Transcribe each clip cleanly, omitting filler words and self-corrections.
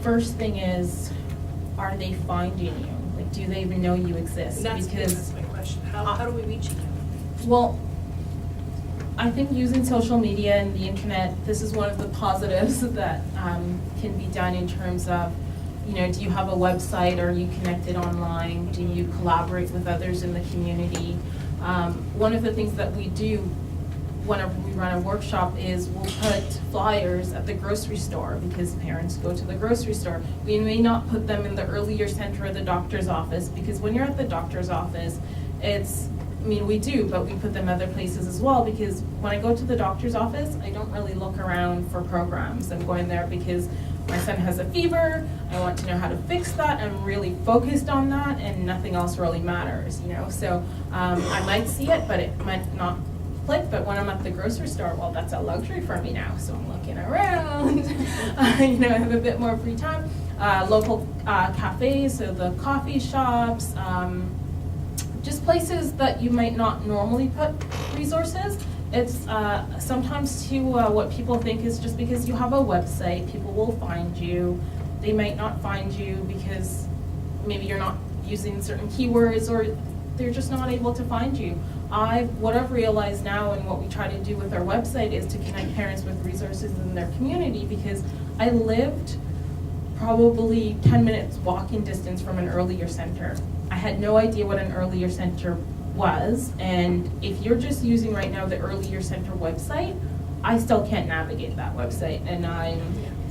first thing is, are they finding you? Like, do they even know you exist? And that's Because my question. How do we reach you? well, I think using social media and the internet, this is one of the positives that can be done in terms of, you know, do you have a website? Are you connected online? Do you collaborate with others in the community? One of the things that we do whenever we run a workshop is we'll put flyers at the grocery store because parents go to the grocery store. We may not put them in the early year center or the doctor's office, because when you're at the doctor's office, we do, but we put them other places as well, because when I go to the doctor's office, I don't really look around for programs. I'm going there because my son has a fever, I want to know how to fix that, I'm really focused on that, and nothing else really matters, you know? So I might see it, but it might not click. But when I'm at the grocery store, well, that's a luxury for me now, so I'm looking around. You know, I have a bit more free time. Local cafes, so the coffee shops, just places that you might not normally put resources. It's sometimes too, what people think is just because you have a website, people will find you. They might not find you because maybe you're not using certain keywords, or they're just not able to find you. What I've realized now, and what we try to do with our website, is to connect parents with resources in their community, because I lived probably 10 minutes walking distance from an early year center. I had no idea what an early year center was, and if you're just using right now the early year center website, I still can't navigate that website, and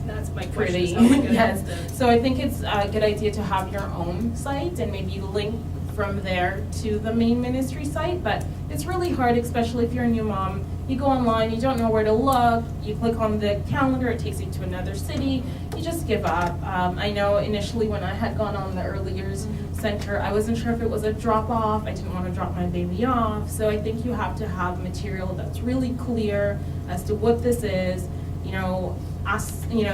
That's my pretty, question. yes. So I think it's a good idea to have your own site and maybe link from there to the main ministry site, but it's really hard, especially if you're a new mom. You go online, you don't know where to look, you click on the calendar, it takes you to another city, you just give up. I know initially when I had gone on the early years center, I wasn't sure if it was a drop off, I didn't want to drop my baby off, so I think you have to have material that's really clear as to what this is. You know,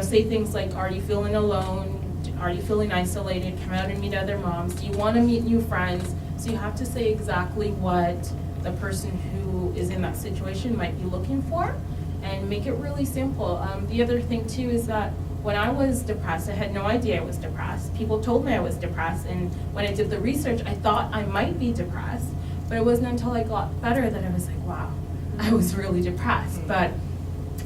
say things like, are you feeling alone? Are you feeling isolated? Come out and meet other moms. Do you want to meet new friends? So you have to say exactly what the person who is in that situation might be looking for, and make it really simple. The other thing too is that when I was depressed, I had no idea I was depressed. People told me I was depressed, and when I did the research, I thought I might be depressed, but it wasn't until I got better that I was like, wow, I was really depressed. But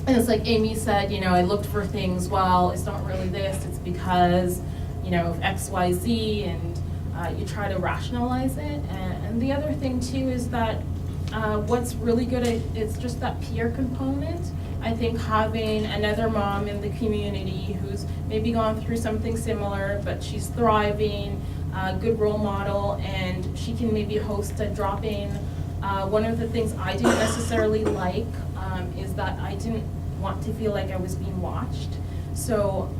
and it's like Amy said, you know, I looked for things, well, it's not really this, it's because, you know, of X, Y, Z, and you try to rationalize it. And the other thing too is that what's really good, it's just that peer component. I think having another mom in the community who's maybe gone through something similar, but she's thriving, a good role model, and she can maybe host a drop-in. One of the things I didn't necessarily like is that I didn't want to feel like I was being watched. So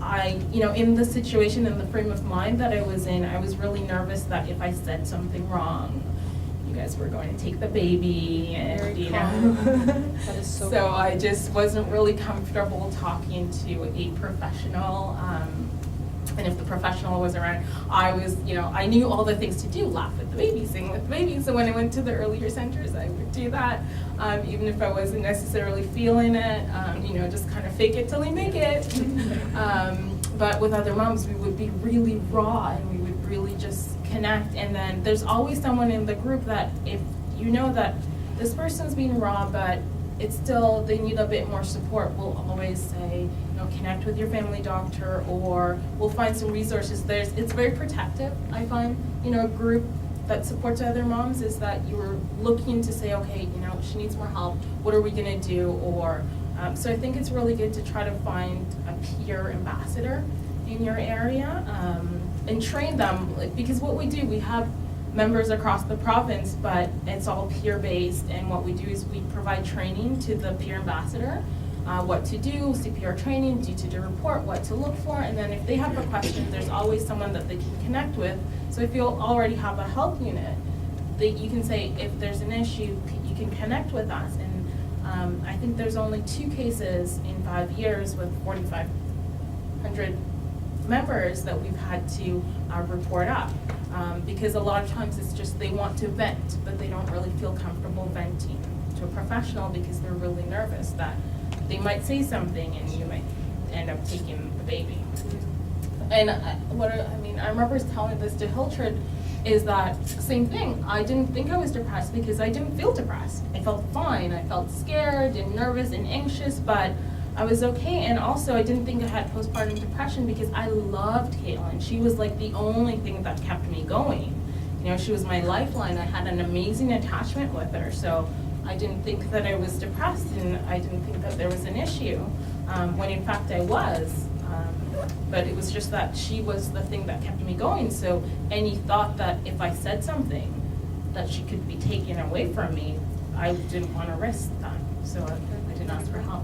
in the situation, in the frame of mind that I was in, I was really nervous that if I said something wrong, you guys were going to take the baby, and you know. That is so So I just wasn't really comfortable talking to a professional. And if the professional was around, I knew all the things to do, laugh with the baby, sing with the baby. So when I went to the earlier centers, I would do that, even if I wasn't necessarily feeling it, just kind of fake it till you make it. But with other moms, we would be really raw, and we would really just connect. And then there's always someone in the group that if you know that this person's being raw, but it's still, they need a bit more support, we'll always say, connect with your family doctor, or we'll find some resources. It's very protective, I find, a group that supports other moms is that you're looking to say, okay, she needs more help, what are we gonna do? Or, so I think it's really good to try to find a peer ambassador in your area, and train them, because what we do, we have members across the province, but it's all peer-based, and what we do is we provide training to the peer ambassador, what to do, CPR training, do report, what to look for, and then if they have a question, there's always someone that they can connect with. So if you already have a help unit, you can say, if there's an issue, you can connect with us. And I think there's only 2 cases in 5 years with 4,500 members that we've had to report up. Because a lot of times it's just they want to vent, but they don't really feel comfortable venting to a professional because they're really nervous that they might say something and you might end up taking the baby. And I remember telling this to Hiltrud, is that same thing. I didn't think I was depressed because I didn't feel depressed. I felt fine. I felt scared and nervous and anxious, but I was okay. And also, I didn't think I had postpartum depression because I loved Caitlin. She was like the only thing that kept me going. You know, she was my lifeline. I had an amazing attachment with her. So I didn't think that I was depressed, and I didn't think that there was an issue, when in fact I was. But it was just that she was the thing that kept me going. So any thought that if I said something that she could be taken away from me, I didn't want to risk that. So I didn't ask for help.